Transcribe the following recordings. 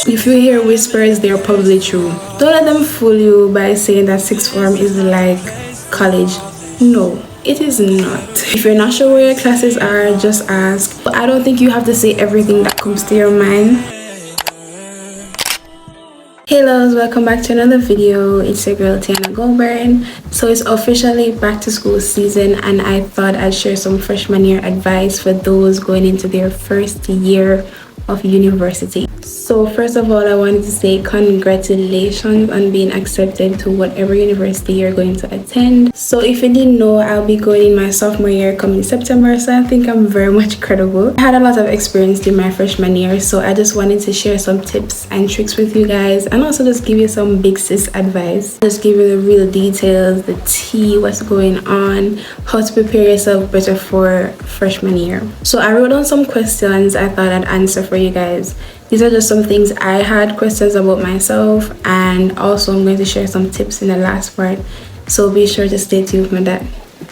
If you hear whispers, they're probably true. Don't let them fool you by saying that sixth form is like college. No, it is not. If you're not sure where your classes are, just ask. But I don't think you have to say everything that comes to your mind. Hey loves, welcome back to another video. It's your girl Tiana Goldburn. So it's officially back to school season and I thought I'd share some freshman year advice for those going into their first year of university. So first of all, I wanted to say congratulations on being accepted to whatever university you're going to attend. So if you didn't know, I'll be going in my sophomore year coming September, so I think I'm very much credible. I had a lot of experience in my freshman year, so I just wanted to share some tips and tricks with you guys and also just give you some big sis advice. Just give you the real details, the tea, what's going on, how to prepare yourself better for freshman year. So I wrote down some questions I thought I'd answer for you guys. These are just some things I had questions about myself, and also I'm going to share some tips in the last part, so be sure to stay tuned with that.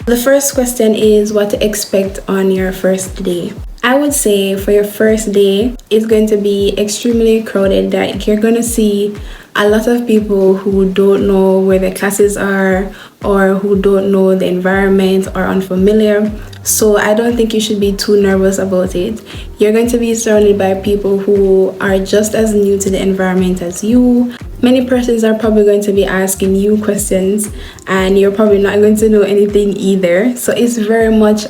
The first question is what to expect on your first day. I would say for your first day, it's going to be extremely crowded. That you're going to see a lot of people who don't know where their classes are or who don't know the environment or unfamiliar. So I don't think you should be too nervous about it. You're going to be surrounded by people who are just as new to the environment as you. Many persons are probably going to be asking you questions and you're probably not going to know anything either. So it's very much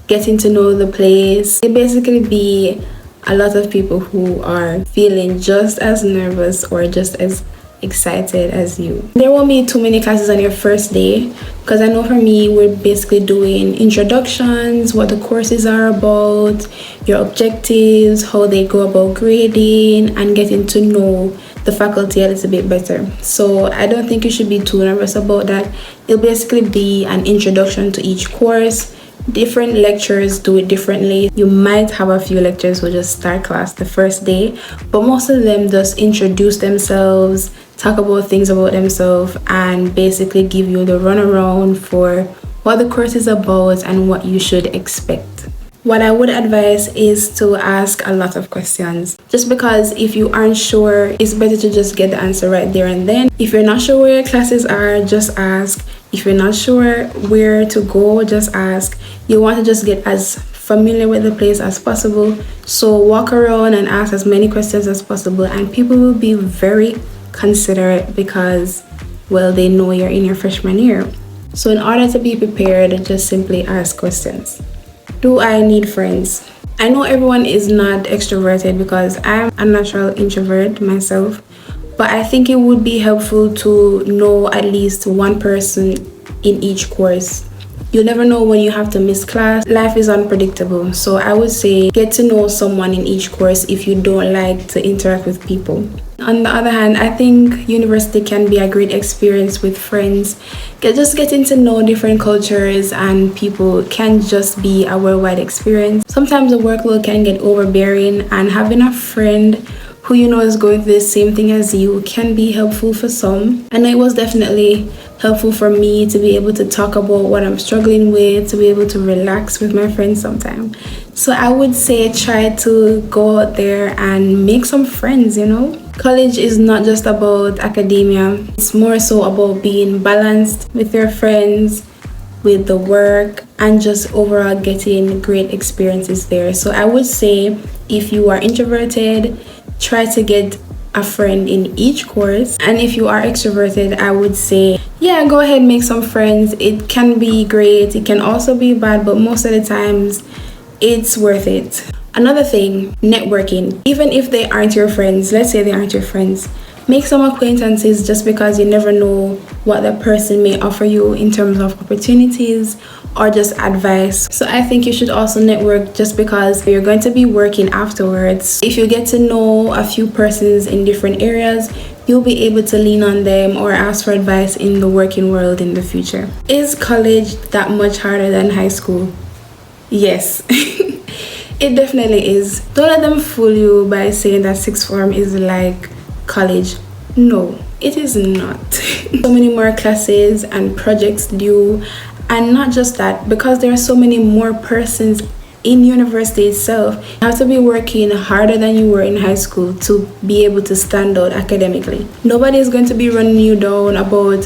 getting to know the place. It basically be a lot of people who are feeling just as nervous or just as excited as you. There won't be too many classes on your first day, because I know for me we're basically doing introductions, what the courses are about, your objectives, how they go about grading, and getting to know the faculty a little bit better. So I don't think you should be too nervous about that. It'll basically be an introduction to each course. Different lecturers do it differently. You might have a few lecturers who just start class the first day, but most of them just introduce themselves, talk about things about themselves, and basically give you the runaround for what the course is about and what you should expect. What I would advise is to ask a lot of questions, just because if you aren't sure, it's better to just get the answer right there and then. If you're not sure where your classes are, just ask. If you're not sure where to go, just ask. You want to just get as familiar with the place as possible. So walk around and ask as many questions as possible, and people will be very considerate because, well, they know you're in your freshman year. So in order to be prepared, just simply ask questions. Do I need friends? I know everyone is not extroverted because I'm a natural introvert myself, but I think it would be helpful to know at least one person in each course. You'll never know when you have to miss class. Life is unpredictable, so I would say get to know someone in each course if you don't like to interact with people. On the other hand, I think university can be a great experience with friends. Just getting to know different cultures and people can just be a worldwide experience. Sometimes the workload can get overbearing, and having a friend who you know is going through the same thing as you can be helpful for some. And it was definitely helpful for me to be able to talk about what I'm struggling with, to be able to relax with my friends sometimes. So I would say try to go out there and make some friends, you know. College is not just about academia. It's more so about being balanced with your friends, with the work, and just overall getting great experiences there. So I would say if you are introverted, try to get a friend in each course. And if you are extroverted, I would say, yeah, go ahead, make some friends. It can be great. It can also be bad, but most of the times it's worth it. Another thing, networking. Even if they aren't your friends, let's say they aren't your friends, make some acquaintances, just because you never know what that person may offer you in terms of opportunities or just advice. So I think you should also network, just because you're going to be working afterwards. If you get to know a few persons in different areas, you'll be able to lean on them or ask for advice in the working world in the future. Is college that much harder than high school? Yes. It definitely is. Don't let them fool you by saying that sixth form is like college. No, it is not. So many more classes and projects due, and not just that, because there are so many more persons in university itself, you have to be working harder than you were in high school to be able to stand out academically. Nobody is going to be running you down about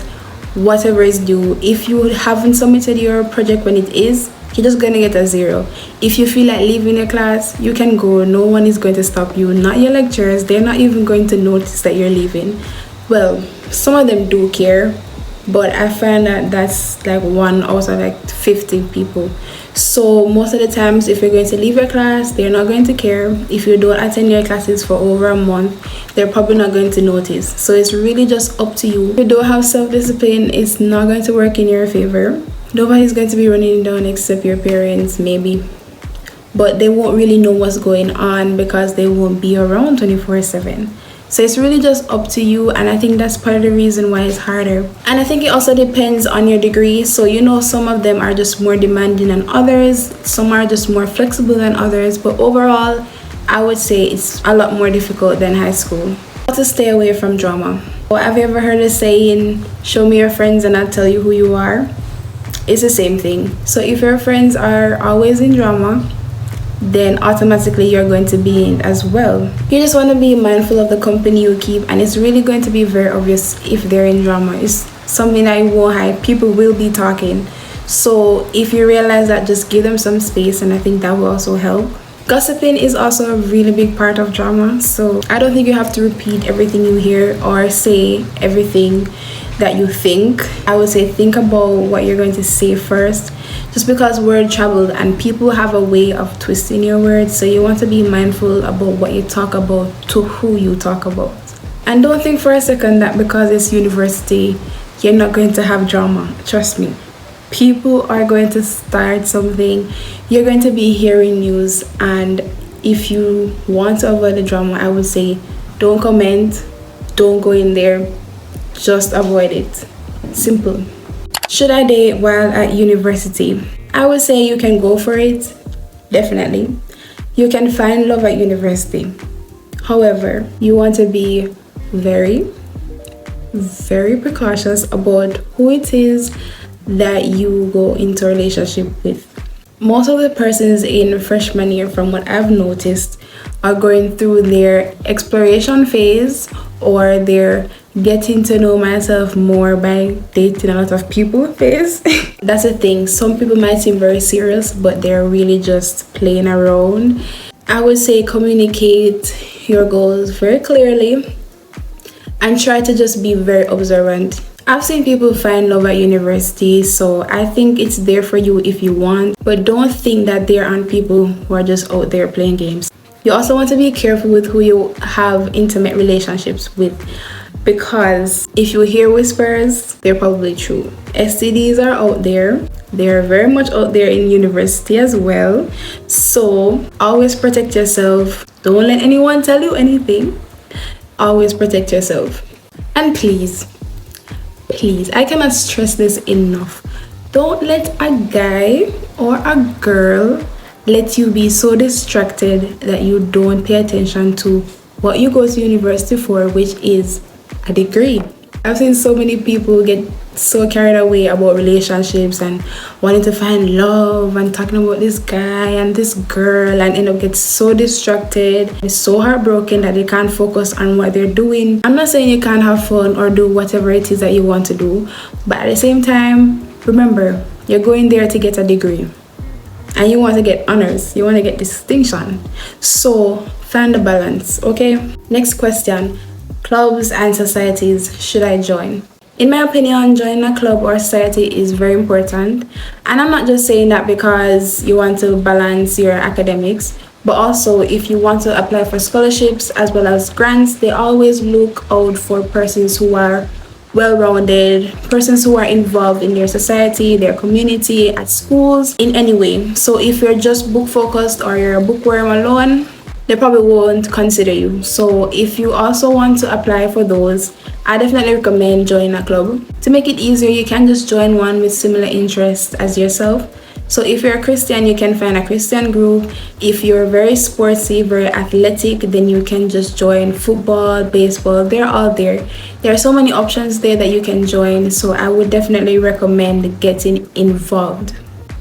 whatever is due. If you haven't submitted your project when it is, you're just going to get a 0. If you feel like leaving your class, you can go. No one is going to stop you. Not your lecturers. They're not even going to notice that you're leaving. Well, some of them do care, but I find that that's like 1 out of like 50 people. So most of the times, if you're going to leave your class, they're not going to care. If you don't attend your classes for over a month, they're probably not going to notice. So it's really just up to you. If you don't have self-discipline, it's not going to work in your favor. Nobody's going to be running you down except your parents, maybe. But they won't really know what's going on because they won't be around 24/7. So it's really just up to you, and I think that's part of the reason why it's harder. And I think it also depends on your degree. So some of them are just more demanding than others, some are just more flexible than others, but overall I would say it's a lot more difficult than high school. How to stay away from drama. Well, have you ever heard the saying, show me your friends and I'll tell you who you are? It's the same thing. So if your friends are always in drama, then automatically you're going to be in as well. You just want to be mindful of the company you keep, and it's really going to be very obvious if they're in drama. It's something that you won't hide. People will be talking. So if you realize that, just give them some space, and I think that will also help. Gossiping is also a really big part of drama, so I don't think you have to repeat everything you hear or say everything that you think. I would say think about what you're going to say first, just because word traveled and people have a way of twisting your words, so you want to be mindful about what you talk about, to who you talk about. And don't think for a second that because it's university, you're not going to have drama. Trust me. People are going to start something. You're going to be hearing news, and if you want to avoid the drama, I would say don't comment, don't go in there, just avoid it. Simple. Should I date while at university? I would say you can go for it, definitely. You can find love at university. However, you want to be very, very precautious about who it is that you go into a relationship with. Most of the persons in freshman year, from what I've noticed, are going through their exploration phase or their getting to know myself more by dating a lot of people phase. That's the thing. Some people might seem very serious, but they're really just playing around. I would say communicate your goals very clearly and try to just be very observant. I've seen people find love at university, so I think it's there for you if you want, but don't think that there aren't people who are just out there playing games. You also want to be careful with who you have intimate relationships with, because if you hear whispers, they're probably true. STDs are out there. They're very much out there in university as well. So always protect yourself. Don't let anyone tell you anything. Always protect yourself. And please, I cannot stress this enough. Don't let a guy or a girl let you be so distracted that you don't pay attention to what you go to university for, which is a degree. I've seen so many people get so carried away about relationships and wanting to find love and talking about this guy and this girl, and end up get so distracted, it's so heartbroken that they can't focus on what they're doing. I'm not saying you can't have fun or do whatever it is that you want to do, but at the same time, remember, you're going there to get a degree and you want to get honors, you want to get distinction. So find the balance, okay? Next question. Clubs and societies, should I join? In my opinion, joining a club or society is very important. And I'm not just saying that because you want to balance your academics, but also if you want to apply for scholarships as well as grants, they always look out for persons who are well-rounded, persons who are involved in their society, their community, at schools, in any way. So if you're just book focused or you're a bookworm alone, they probably won't consider you. So if you also want to apply for those, I definitely recommend joining a club. To make it easier, you can just join one with similar interests as yourself. So if you're a Christian, you can find a Christian group. If you're very sportsy, very athletic, then you can just join football, baseball. They're all there. There are so many options there that you can join. So I would definitely recommend getting involved.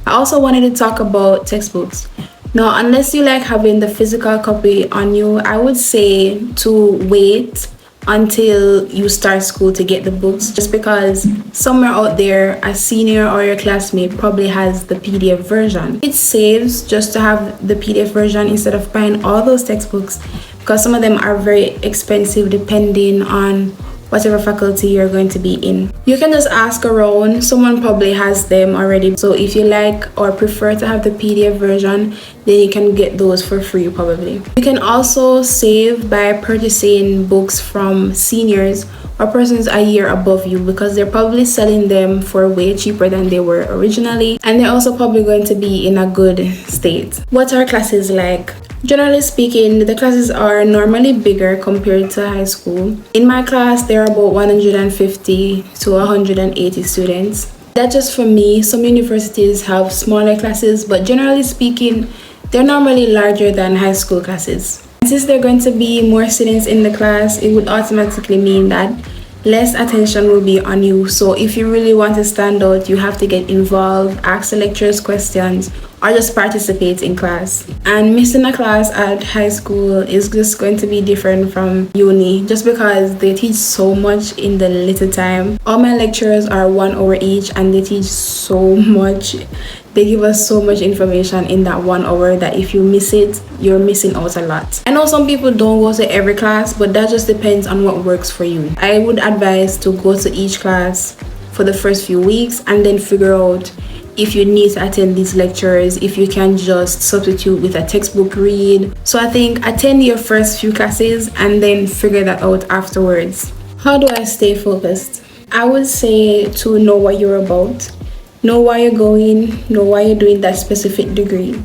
I also wanted to talk about textbooks. Now, unless you like having the physical copy on you, I would say to wait until you start school to get the books, just because somewhere out there a senior or your classmate probably has the PDF version. It saves just to have the PDF version instead of buying all those textbooks, because some of them are very expensive depending on whatever faculty you're going to be in. You can just ask around, someone probably has them already. So if you like or prefer to have the PDF version, then you can get those for free probably. You can also save by purchasing books from seniors or persons a year above you, because they're probably selling them for way cheaper than they were originally, and they're also probably going to be in a good state. What are classes like? Generally speaking, the classes are normally bigger compared to high school. In my class, there are about 150 to 180 students. That's just for me. Some universities have smaller classes, but generally speaking, they're normally larger than high school classes. Since there are going to be more students in the class, it would automatically mean that less attention will be on you. So if you really want to stand out, you have to get involved, ask the lecturers questions, or just participate in class. And missing a class at high school is just going to be different from uni, just because they teach so much in the little time. All my lecturers are 1 hour each, and they teach so much. They give us so much information in that 1 hour that if you miss it, you're missing out a lot. I know some people don't go to every class, but that just depends on what works for you. I would advise to go to each class for the first few weeks and then figure out if you need to attend these lectures, if you can just substitute with a textbook read. So I think attend your first few classes and then figure that out afterwards. How do I stay focused? I would say to know what you're about. Know why you're going, know why you're doing that specific degree.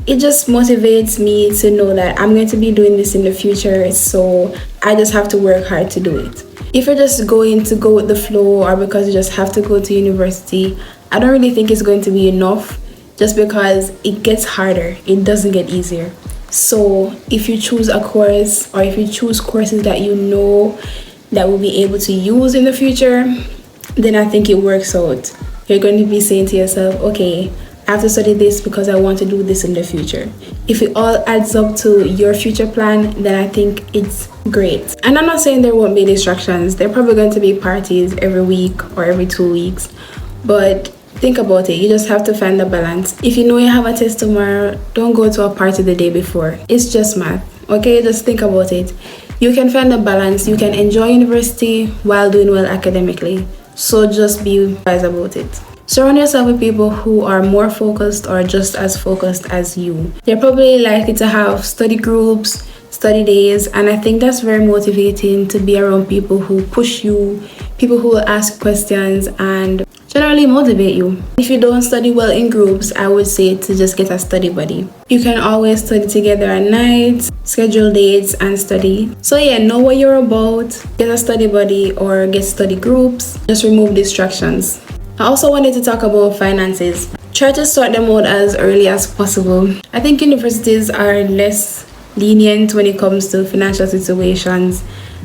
It just motivates me to know that I'm going to be doing this in the future, so I just have to work hard to do it. If you're just going to go with the flow, or because you just have to go to university, I don't really think it's going to be enough, just because it gets harder. It doesn't get easier. So if you choose a course, or if you choose courses that you know that will be able to use in the future, then I think it works out. You're going to be saying to yourself, okay, I have to study this because I want to do this in the future. If it all adds up to your future plan, then I think it's great. And I'm not saying there won't be distractions. There are probably going to be parties every week or every 2 weeks. But think about it. You just have to find the balance. If you know you have a test tomorrow, don't go to a party the day before. It's just math. Okay, just think about it. You can find a balance. You can enjoy university while doing well academically. So just be wise about it. Surround yourself with people who are more focused or just as focused as you. They're probably likely to have study groups, study days, and I think that's very motivating to be around people who push you, people who will ask questions and generally motivate you. If you don't study well in groups, I would say to just get a study buddy. You can always study together at night, schedule dates and study. So yeah, know what you're about, get a study buddy or get study groups, just remove distractions. I also wanted to talk about finances. Try to sort them out as early as possible. I think universities are less lenient when it comes to financial situations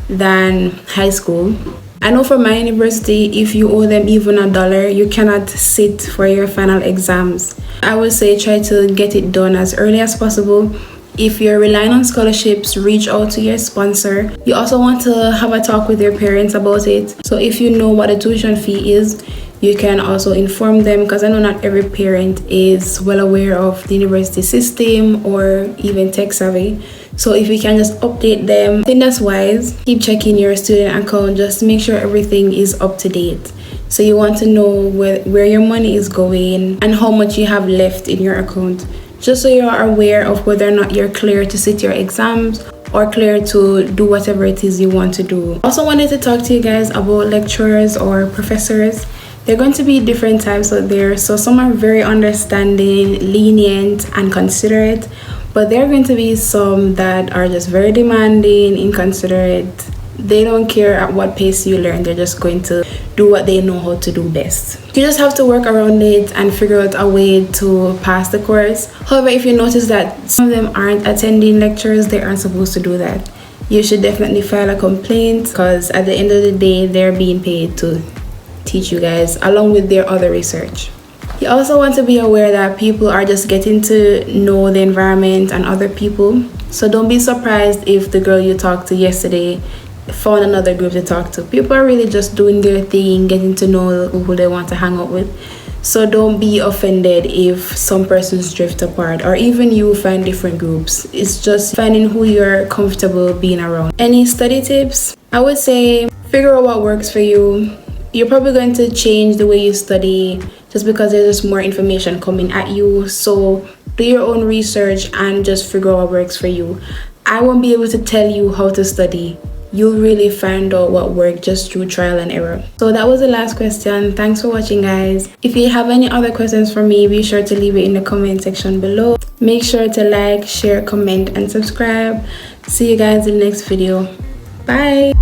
than high school. I know for my university, if you owe them even $1, you cannot sit for your final exams. I would say try to get it done as early as possible. If you're relying on scholarships, reach out to your sponsor. You also want to have a talk with your parents about it. So if you know what the tuition fee is, you can also inform them, because I know not every parent is well aware of the university system or even tech savvy. So if you can just update them, I think that's wise. Keep checking your student account just to make sure everything is up to date. So you want to know where your money is going and how much you have left in your account, just so you are aware of whether or not you're clear to sit your exams or clear to do whatever it is you want to do. Also wanted to talk to you guys about lecturers or professors. There are going to be different types out there. So some are very understanding, lenient, and considerate. But there are going to be some that are just very demanding, inconsiderate. They don't care at what pace you learn. They're just going to do what they know how to do best. You just have to work around it and figure out a way to pass the course. However, if you notice that some of them aren't attending lectures, they aren't supposed to do that. You should definitely file a complaint, because at the end of the day, they're being paid to teach you guys along with their other research. You also want to be aware that people are just getting to know the environment and other people. So don't be surprised if the girl you talked to yesterday found another group to talk to. People are really just doing their thing, getting to know who they want to hang out with. So don't be offended if some persons drift apart or even you find different groups. It's just finding who you're comfortable being around. Any study tips? I would say figure out what works for you. You're probably going to change the way you study just because there's just more information coming at you. So do your own research and just figure out what works for you. I won't be able to tell you how to study. You'll really find out what worked just through trial and error. So that was the last question. Thanks for watching, guys. If you have any other questions for me, be sure to leave it in the comment section below. Make sure to like, share, comment, and subscribe. See you guys in the next video. Bye.